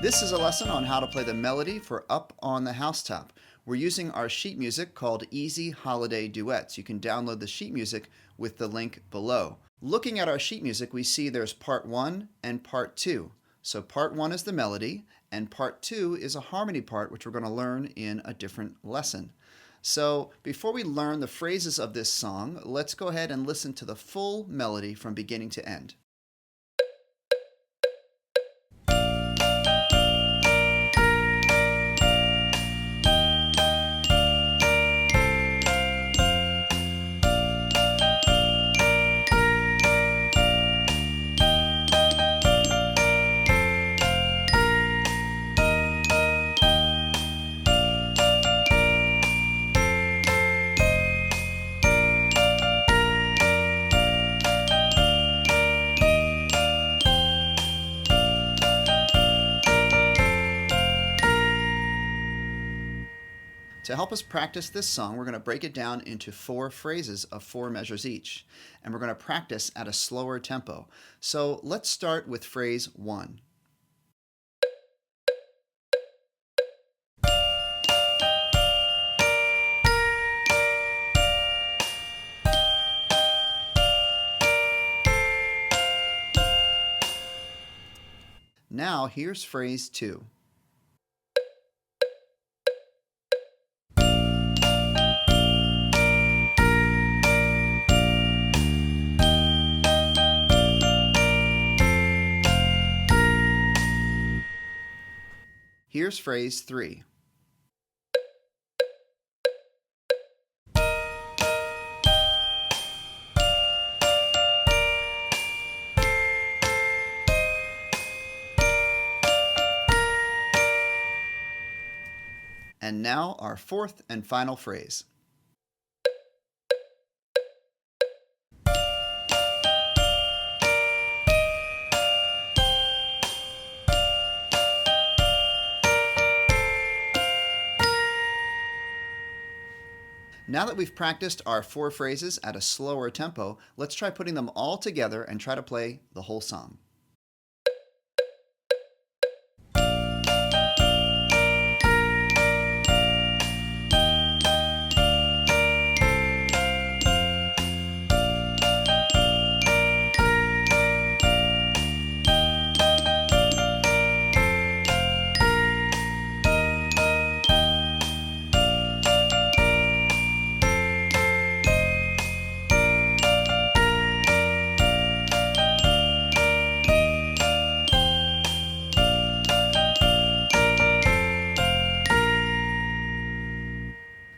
This is a lesson on how to play the melody for Up on the Housetop. We're using our sheet music called Easy Holiday Duets. You can download the sheet music with the link below. Looking at our sheet music, we see there's part 1 and part 2. So part 1 is the melody, and part 2 is a harmony part, which we're going to learn in a different lesson. So before we learn the phrases of this song, let's go ahead and listen to the full melody from beginning to end. To help us practice this song, we're going to break it down into 4 phrases of 4 measures each, and we're going to practice at a slower tempo. So let's start with phrase 1. Now here's phrase 2. Here's phrase 3. And now our 4th and final phrase. Now that we've practiced our 4 phrases at a slower tempo, let's try putting them all together and try to play the whole song.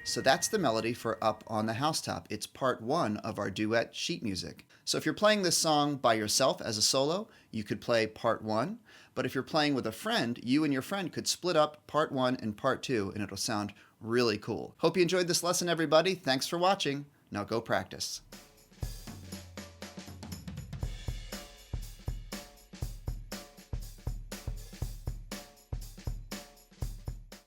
So that's the melody for Up on the Housetop. It's part 1 of our duet sheet music. So if you're playing this song by yourself as a solo, you could play part 1. But if you're playing with a friend, you and your friend could split up part 1 and part 2, and it'll sound really cool. Hope you enjoyed this lesson, everybody. Thanks for watching. Now go practice.